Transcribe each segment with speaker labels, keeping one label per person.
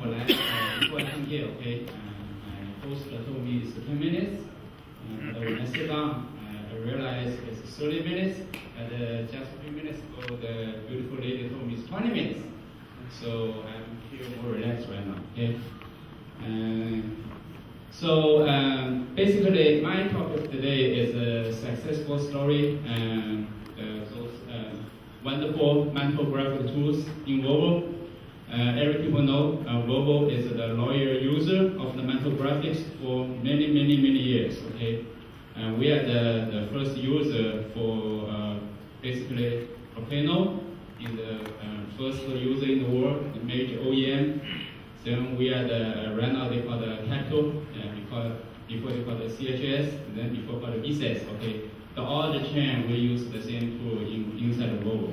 Speaker 1: 本来before I come here, okay, my host told me it's 10 minutes. But when I sit down, I realized it's 30 minutes. And just a few minutes ago, the beautiful lady told me it's 20 minutes. So I'm feel more relaxed right now. Okay. Basically, my topic today is a successful story and those wonderful mental graphic tools in Volvo. Every people know Volvo is the loyal user of the mental graphics for many years. Okay, we are the first user for basically Volcano, in the first user in the world, the major OEM. Then we are the right now they call the Capital, before they call the CHS, and then before called the IESF. Okay, all the chain we use the same tool inside the Volvo.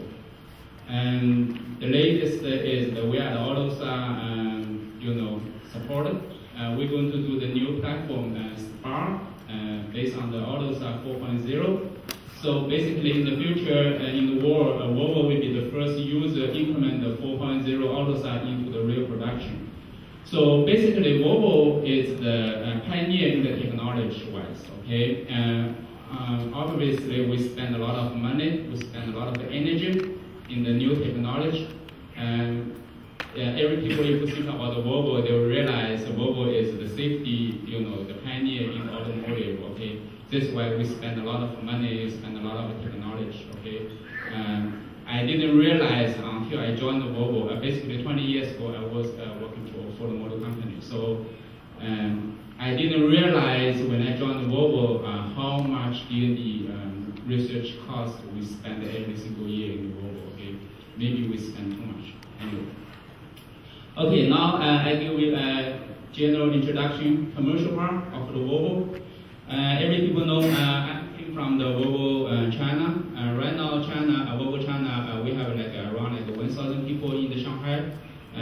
Speaker 1: And the latest is that we are the AutoSAR, supported. We're going to do the new platform Spark based on the AutoSAR 4.0. So basically, in the future, in the world, Volvo will be the first user implement the 4.0 AutoSAR into the real production. So basically, Volvo is the pioneer in the technology-wise. Okay, obviously we spend a lot of money, we spend a lot of energy in the new technology, and every people if you think about the Volvo, they will realize Volvo is the safety, the pioneer in automotive. Okay, this is why we spend a lot of money, spend a lot of technology. Okay, I didn't realize until I joined the Volvo. Basically, 20 years ago, I was working for the motor company. So I didn't realize when I joined the Volvo how much D&D research costs we spend every single year in the Volvo. Okay, maybe we spend too much. Anyway. Okay, now I give you a general introduction, commercial part of the Volvo. Every people know I came from the Volvo China. Right now, Volvo China, we have around 1,000 people in the Shanghai.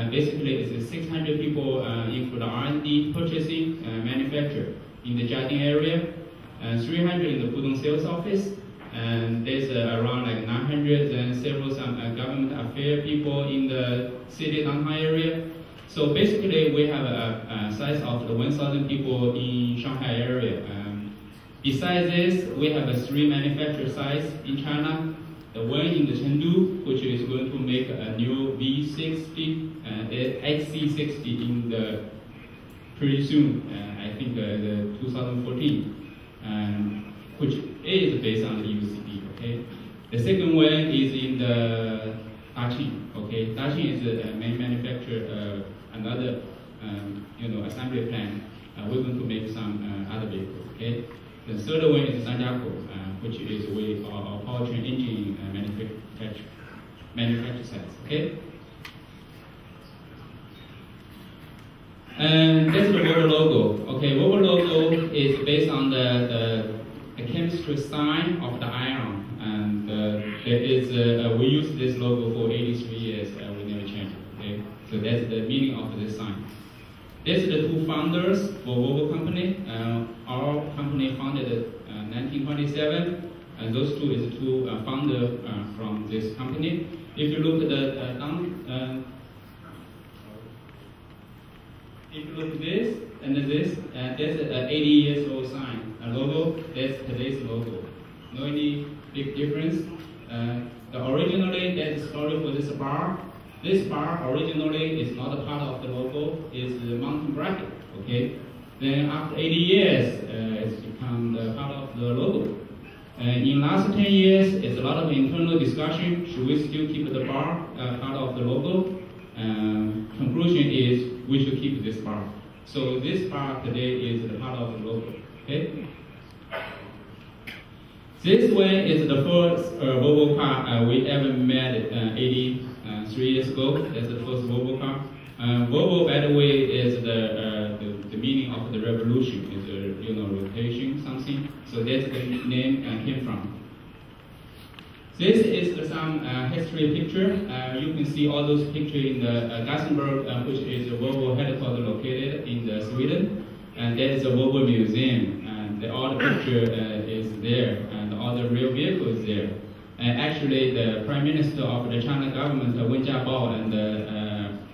Speaker 1: Basically, it's 600 people include R&D, purchasing, manufacture in the Jiading area, 300 in the Pudong sales office, and there's around 900 and several some government affair people in the city downtown area. So basically, we have a size of the 1,000 people in Shanghai area. Besides this, we have 3 manufacturer sites in China. The one in the Chengdu, which is going to make a new V60, XC60 in the pretty soon, I think the 2014, which is based on the UCD. Okay, the second one is in the Tian. Okay, Tian is the main manufacturer, another assembly plant. We're going to make some other vehicles. Okay. The third one is Sanjiakou, which is with our powertrain engine manufacture sites. Okay? And that's the Volvo logo. Okay, Volvo logo is based on the chemistry sign of the iron. And we use this logo for 83 years, we never change it. Okay? So that's the meaning of this sign. These are the 2 founders for Volvo company. Our company founded in 1927, and those 2 is the 2 founders from this company. If you look at the if you look at this and this, that's an 80 years old sign. A logo, that's today's logo. No any big difference. Originally, that's the story for this bar. This bar originally is not a part of the logo, it's the mountain graphic, okay? Then after 80 years, it's become the part of the logo. In last 10 years, it's a lot of internal discussion. Should we still keep the bar part of the logo? Conclusion is we should keep this bar. So this bar today is the part of the logo, okay? This one is the first Volvo car we ever made 83 years ago. That's the first Volvo car. Volvo, by the way, is the meaning of the revolution. Is rotation something. So that's the name came from. This is some history picture. You can see all those pictures in the Gothenburg, which is the Volvo headquarters located in Sweden, and that is the Volvo museum. And all the picture is there, and all the real vehicle is there. And actually, the Prime Minister of the China government, Wen Jiabao, and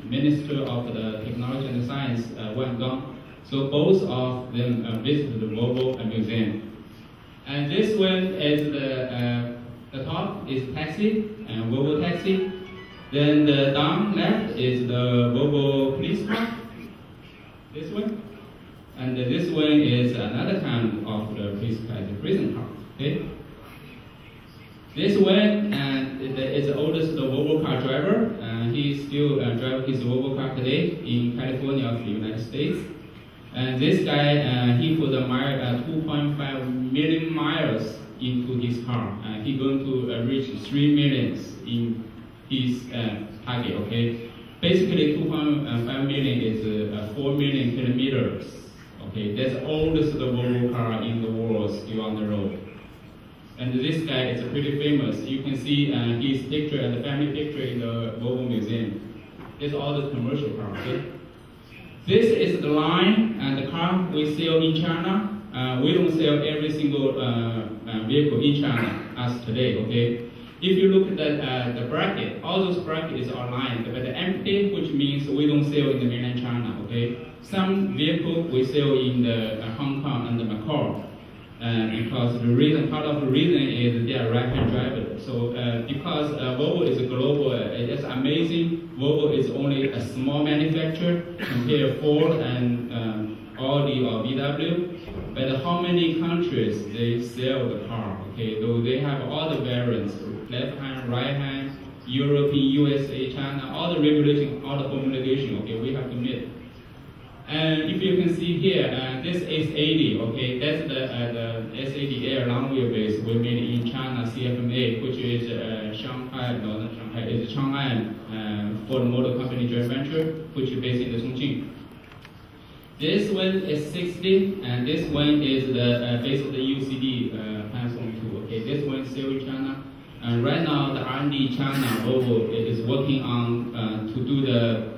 Speaker 1: Minister of the Technology and Science, Wang Gang. So both of them visited the Volvo Museum. And this one is the top is taxi, Volvo taxi. Then the down left is the Volvo police car, this one. And this one is another kind of the police car, the prison car, okay? This one is the oldest Volvo car driver. He still drives his Volvo car today in California of the United States. And this guy, he put a 2.5 million miles into his car. He's going to reach 3 million in his target, okay? Basically, 2.5 million is 4 million kilometers, okay? That's the oldest Volvo car in the world still on the road. And this guy is pretty famous. You can see his picture and the family picture in the Volvo Museum. It's all the commercial car, okay? This is the line and the car we sell in China. We don't sell every single vehicle in China as today, okay? If you look at the bracket, all those brackets are lined, but the empty, which means we don't sell in the mainland China, okay? Some vehicles we sell in the Hong Kong and the Macau, because the reason, part of the reason is they are right-hand driver. So because Volvo is a global, it's amazing. Volvo is only a small manufacturer compared to Ford and Audi or VW. But how many countries they sell the car? Okay, though they have all the variants, left hand, right hand, European, USA, China, all the regulation, all the homologation. Okay, we have to meet. And if you can see here, this S80, okay, that's the S80 Air long wheelbase we made in China, CFMA, which is Shanghai, no, not Shanghai, it's Shanghai Ford Motor Company joint venture, which is based in the Chongqing. This one is 60, and this one is the based on the UCD Panasonic 2. Okay, this one is still in China. And right now, the R&D China, Volvo, is working on to do the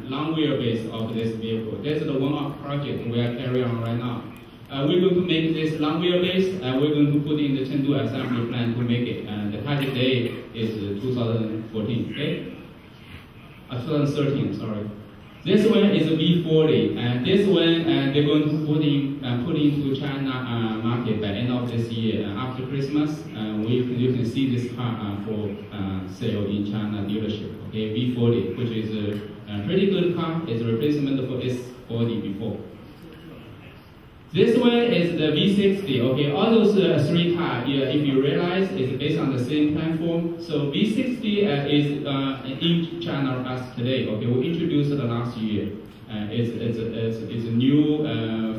Speaker 1: long wheelbase of this vehicle. That's the one-off project we are carrying on right now. We're going to make this long wheelbase, and we're going to put in the Chengdu assembly plant to make it. And the target date is 2014, okay? 2013, sorry. This one is a V40, and this one they're going to put into China market by end of this year. After Christmas, you can see this car for sale in China dealership. Okay, V40, which is a pretty good car. It's a replacement for S40 before. This one is the V60. Okay, all those three cars, if you realize, is based on the same platform. So V60 is in China as today. Okay, we introduced it last year. It's a new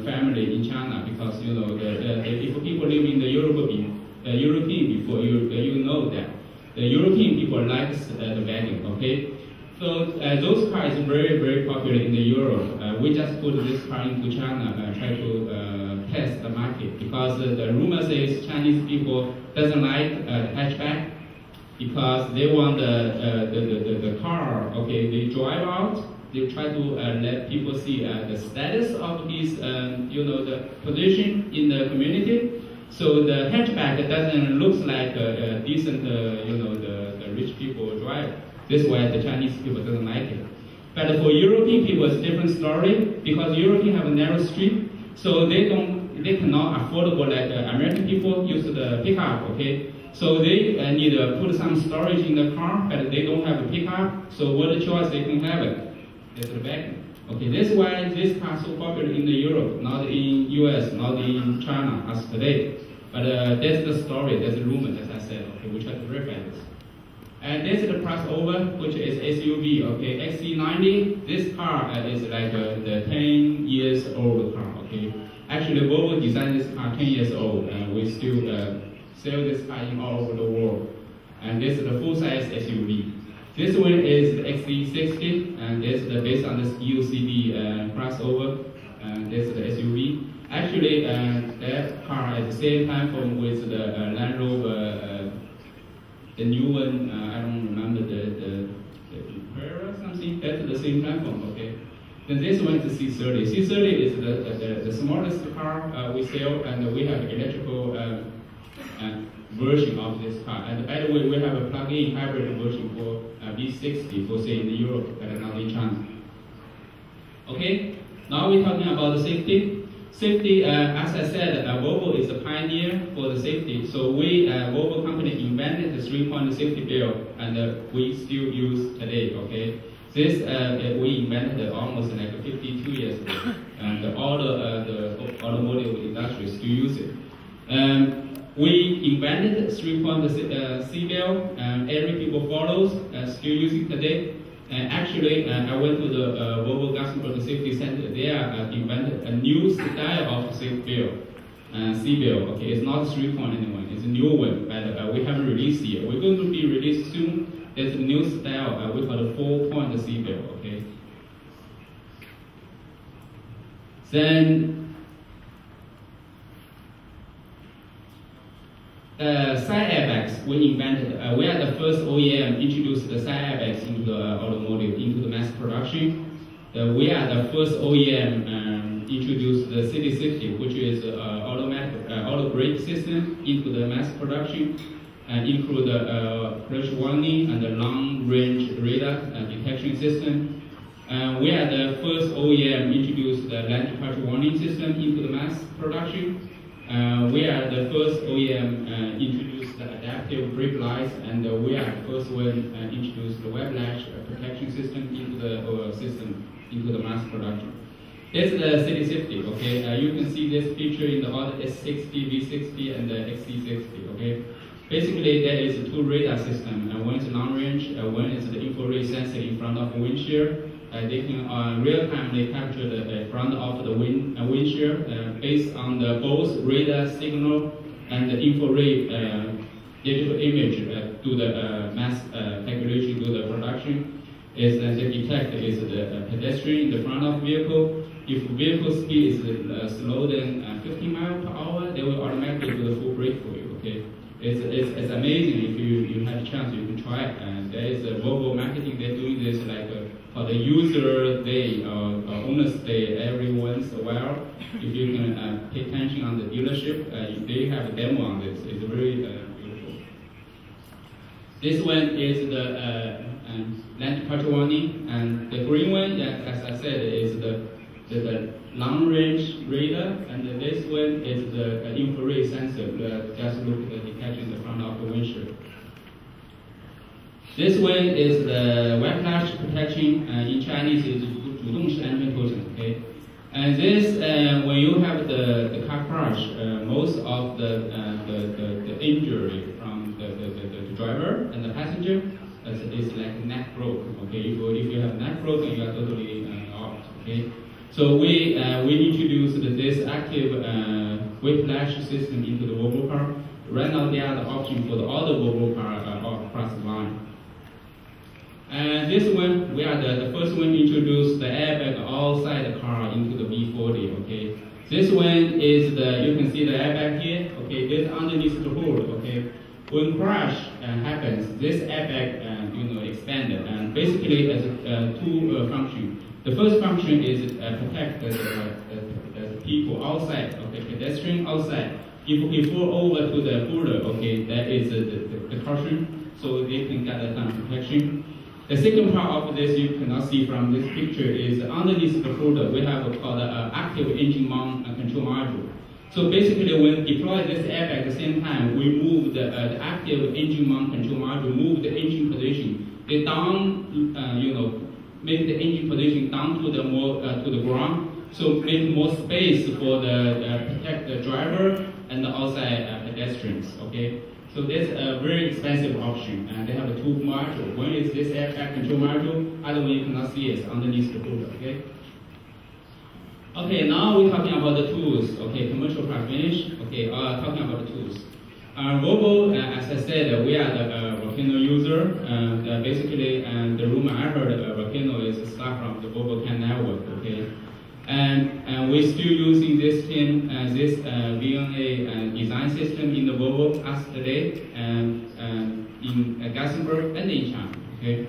Speaker 1: family in China because you know if people live in the European before you know that the European people like the wagon. Okay. So those cars are very popular in the Europe. We just put this car into China, try to test the market because the rumor says Chinese people doesn't like hatchback because they want the car. Okay, they drive out. They try to let people see the status of his, the position in the community. So the hatchback doesn't look like a decent, the rich people drive. This is why the Chinese people doesn't like it. But for European people, it's a different story because Europeans have a narrow street, so they cannot affordable like American people use the pickup. Okay, so they need to put some storage in the car, but they don't have a pickup. So what the choice they can have it? It's the back. Okay, that's why this car is so popular in the Europe, not in US, not in China as today. But that's the story, that's the rumor, as I said. Okay, we try to verify this. And this is the crossover, which is SUV, okay, XC90. This car is like the 10 years old car, okay. Actually, Volvo designed this car 10 years old, and we still sell this car in all over the world. And this is the full-size SUV. This one is the XC60, and this is based on this UCD crossover, and this is the SUV. Actually, that car at the same platform with the Land Rover. The new one, I don't remember the Impera or something. That's the same platform, okay. Then this one is the C30. C30 is the smallest car we sell, and we have electrical version of this car. And by the way, we have a plug-in hybrid version for V60 for say in Europe, but not in China. Okay, now we're talking about the safety. Safety, as I said, Volvo is a pioneer for the safety. So we, Volvo company, invented the three-point safety belt, and we still use today. Okay, this we invented almost like 52 years ago, and all the automotive industry still use it. We invented three-point seatbelt, and every people follows, still using today. Actually, I went to the Volvo Gothenburg Safety Center. They invented a new style of seatbelt. Okay, it's not three-point anymore. It's a new one, but we haven't released yet. We're going to be released soon. There's a new style we call the four-point seatbelt. Okay. Then side airbags we invented. We are the first OEM introduced the side airbags into the automotive, into the mass production. We are the first OEM introduced the city safety, which is automatic auto brake system into the mass production, and include the crash warning and the long range radar detection system. We are the first OEM introduced the lane departure warning system into the mass production. We are the first OEM introduced the adaptive brake lights, and we are the first one introduced the web latch protection system into the mass production. This is the city safety. Okay, you can see this picture in the other S60, V60, and the XC60. Okay, basically there is two radar system. One is long range, one is the infrared sensor in front of the windshield. They can real-time capture the front of the windshield based on the both radar signal and the infrared digital image to the mass calculation to the production. Is the detect is the pedestrian in the front of the vehicle. If vehicle speed is slower than 50 miles per hour, they will automatically do the full brake for you. Okay. It's amazing. If you have a chance, you can try it. And there is a Volvo marketing. They're doing this like for the user day or owner's day every once in a while. If you can pay attention on the dealership, they have a demo on this. It's very beautiful. This one is the lane departure warning, and the green one, as I said, is the long range radar, and this one is the infrared sensor that just look at the detection in the front of the windshield. This one is the web latch protection. In Chinese is 主动式安全头绳. Okay, and this when you have the car crash, most of the injury from the driver and the passenger is like neck broke. Okay, if you have neck broken, you are totally out. Okay. So we introduced this active whiplash system into the Volvo car. Right now, they are the option for the other Volvo car across the line. And this one, we are the first one to introduce the airbag outside the car into the V40. Okay, this one is you can see the airbag here. Okay, this underneath the hood. Okay, when crash happens, this airbag expanded, and basically has two functions. The first function is protect the people outside, okay, pedestrian outside. If we fall over to the footer, okay, that is the caution, so they can get that kind of protection. The second part of this you cannot see from this picture is underneath the footer we have called active engine mount control module. So basically, when deploy this airbag at the same time, we move the active engine mount control module, move the engine position. They down, make the engine position down to the ground, so make more space for the protect the driver and the outside pedestrians. Okay, so that's a very expensive option, and they have two modules. One is this airbag control module, other one you cannot see is underneath the hood. Okay. Okay, now we're talking about the tools. Okay, commercial part finished. Okay, talking about the tools. Volvo, as I said, we are the Volcano user. Basically, the rumor I heard, Volcano is a start from the Volvo CAN network. Okay, and we're still using this VNA design system in the Volvo as today, in Gothenburg and in China. Okay,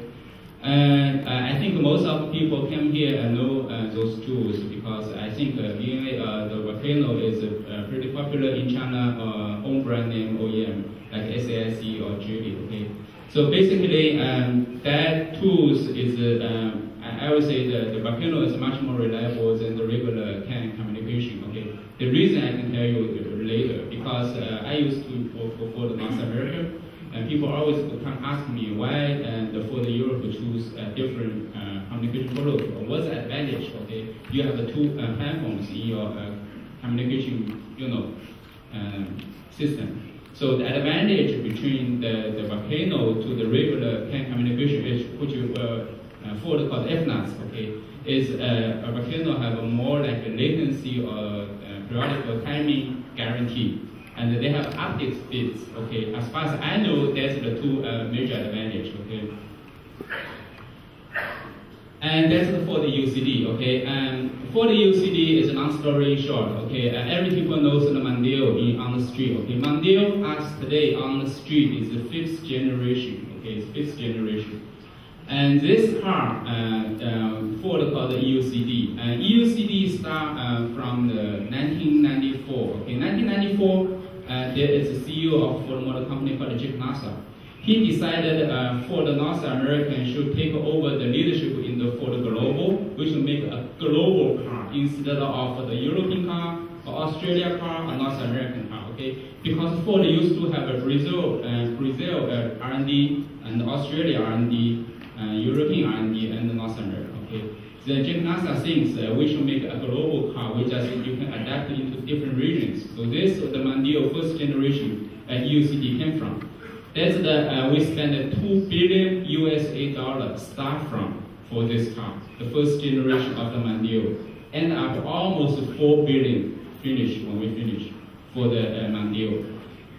Speaker 1: And I think most of the people came here and know those tools because I think the Volcano is pretty popular in China, own brand name OEM like SAIC or Geely. Okay, so basically that tools is I would say the Volcano is much more reliable than the regular CAN communication. Okay, the reason I can tell you later because I used to work for the North America. And people always come ask me why the Ford Europe choose different communication protocol. What's the advantage? Okay, you have the two platforms in your communication, system. So the advantage between the Volcano to the regular CAN communication is which you Ford called FNAS. Okay, is a Volcano have a more like a latency or periodical timing guarantee. And they have update speeds, okay? As far as I know, that's the two major advantage, okay? And that's for the UCD, okay? And for the UCD is a long story short, okay? Every people knows the Mondeo on the street, okay? Mondeo as today on the street is the 5th generation, okay? It's 5th generation. And this car, Ford called the EUCD. EUCD start from the 1994, okay? 1994. There is a CEO of Ford Motor Company called Chip Nasser. He decided Ford North American should take over the leadership in the Ford Global, which will make a global car instead of the European car, or Australia car, or North American car. Okay, because Ford used to have a Brazil R&D and Australia R&D, European R&D, and North America. Okay. Then Chip Nasser thinks we should make a global car which you can adapt into different regions. So this is the Mondeo first generation EUCD came from. That's the we spent $2 billion USA start from for this car, the first generation of the Mondeo, and up almost $4 billion finish when we finish for the Mondeo.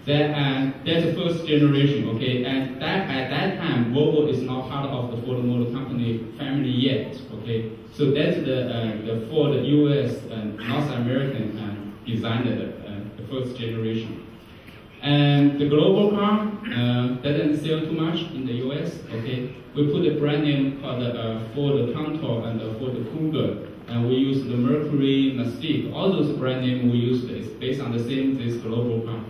Speaker 1: That's the first generation, okay? And at that time, Volvo is not part of the Ford Motor Company family yet, okay? So that's the Ford US and North American designed the first generation. And the global car doesn't sell too much in the US, okay? We put a brand name called Ford Contour and the Ford Cougar. And we use the Mercury, Mystique. All those brand names we use is based on this global car.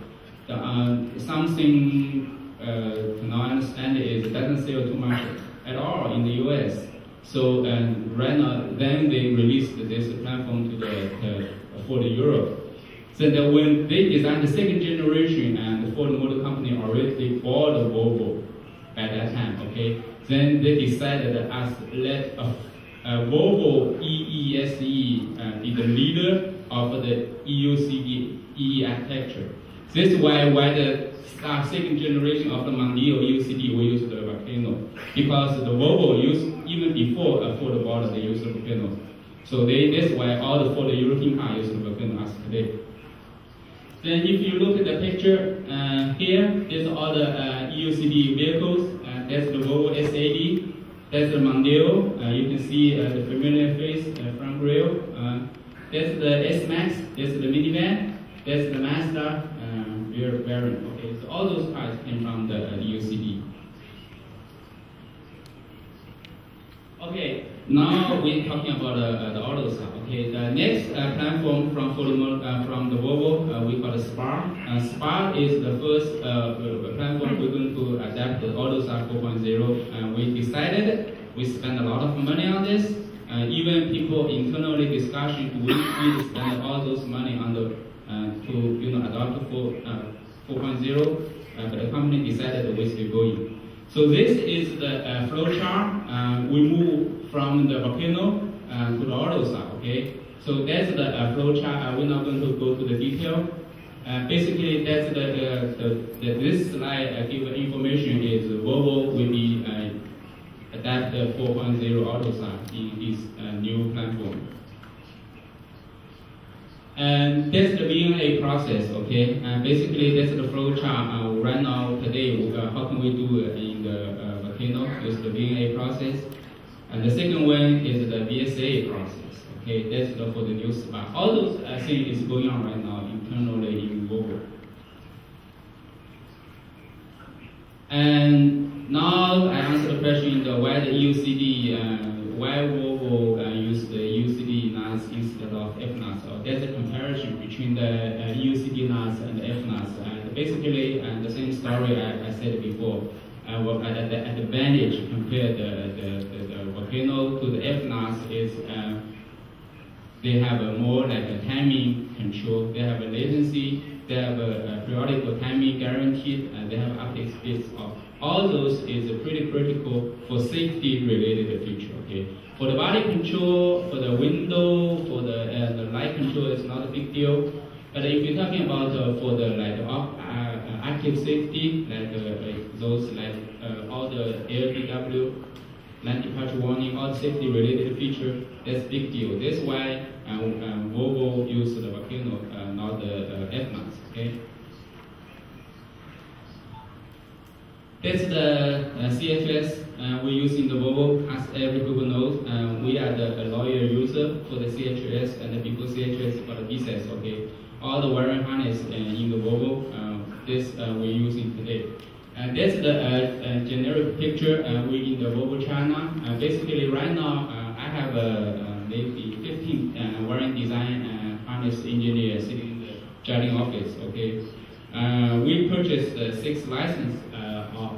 Speaker 1: Something to now understand is it doesn't sell too much at all in the US. So right now, then they released this platform to for the Europe. So that when they designed the second generation, and the Ford Motor Company already bought the Volvo at that time, okay? Then they decided to let Volvo EESE be the leader of the EUCD EE architecture. This is why the second generation of the Mondeo EUCD we use the Volcano, because the Volvo used even before Ford bought they use the Volcano. So that's why all the Ford European cars use the Volcano as today. Then if you look at the picture here, there's all the EUCD vehicles. That's the Volvo S80. That's the Mondeo. You can see the familiar face front grille. That's the S-Max. That's the minivan. That's the Mazda rear variant. Okay, so all those cars came from the EUCD. Okay, now we're talking about the auto side. Okay, the next platform from the Volvo we call the Spark. Spark is the first platform we're going to adapt the AutoSAR 4.0. We decided we spend a lot of money on this. Even people internally discussion we need to spend all those money on the to adopt 4.0, but the company decided we still going. So this is the flow chart. We move from the Volcano to the AutoSAR, okay? So that's the flow chart. We're not going to go to the detail. Basically, that's this slide give information is Volvo will be adapt the 4.0 AutoSAR in this new platform. And that's the VNA process, okay? And basically, that's the flow chart. Right now, today, how can we do it in the Volcano? It's the VNA process. And the second one is the VSA process, okay? That's for the new Spark. All those things is going on right now internally in Volvo. And Now I answer the question why the EUCD, why Volvo use the EUCD NAS instead of FNAS. So there's a comparison between the EUCD NAS and the FNAS. Basically, the same story I said before. At the advantage compared the Volcano to the FNAS is they have a more like a timing control. They have a latency. They have a periodic timing guaranteed, and they have update speeds of. All those is pretty critical for safety-related feature. Okay, for the body control, for the window, for the light control, it's not a big deal. But if you're talking about for the active safety, those all the LDW, land departure warning, all the safety-related feature, that's big deal. That's why Volvo used the Volcano, not the FMAX. Okay. That's the CHS we use in the Volvo. As every people knows, we are the loyal user for the CHS, and before CHS for the BSS. Okay, all the wiring harness in the Volvo, this we're using today. And that's the generic picture we in the Volvo China. Basically, right now I have maybe 15 wiring design harness engineers sitting in the Jialing office. Okay, we purchased 6 licenses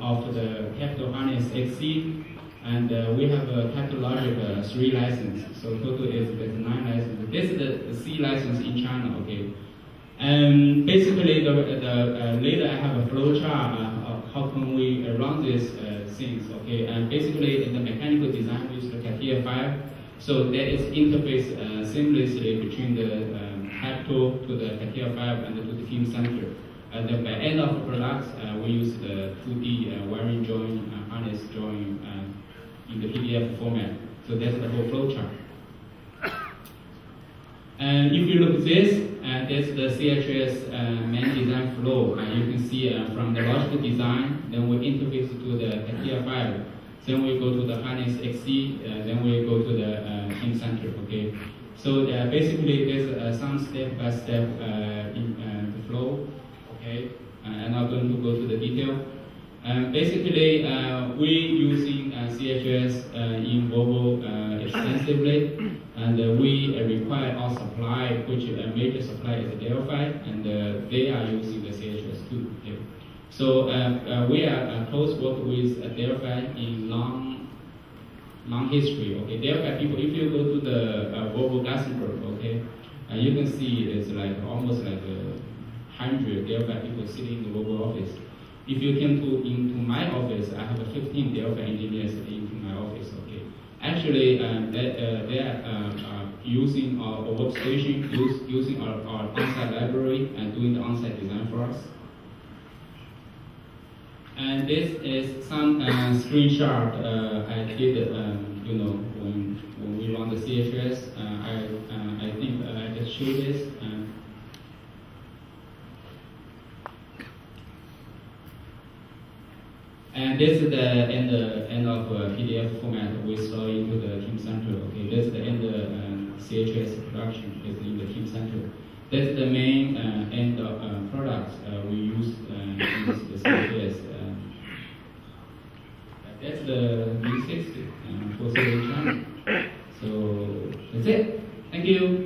Speaker 1: of the Capital Harness XC, and we have a Capital Logic 3 licenses. So total is 9 licenses. This is the C license in China. Okay, and basically later I have a flow chart of how can we run these things. Okay, and basically in the mechanical design we use the CATIA 5. So that is interface seamlessly between the Capital to the CATIA 5 and to the team center. And then by end of the products, we use the 2D wiring join, harness join in the PDF format. So that's the whole flow chart. And if you look at this, that's the CHS main design flow. You can see from the logical design, then we interface to the CATIA 5. Then we go to the harness XC, then we go to the team center. Okay. So basically, there's some step-by-step in the flow. Okay, I'm not going to go to the detail. Basically, we're using CHS in Volvo extensively, and we require our supply, which a major supply is Delphi, and they are using the CHS too. Okay. So we are close work with Delphi in long history. Okay, Delphi people, if you go to the Volvo Gothenburg, okay, you can see it's like almost like 100 Delphi people sitting in the Volvo office. If you came into my office, I have 15 Delphi engineers into my office. Okay, actually, they are using our workstation, using our on-site library, and doing the on-site design for us. And this is some screenshot I did, when we run the CHS. I think I just showed this. And this is the end of PDF format we saw into the team center. Okay, this is the end CHS production is in the team center. That's the main end of products we use in the CHS. That's the V60 for China. So that's it. Thank you.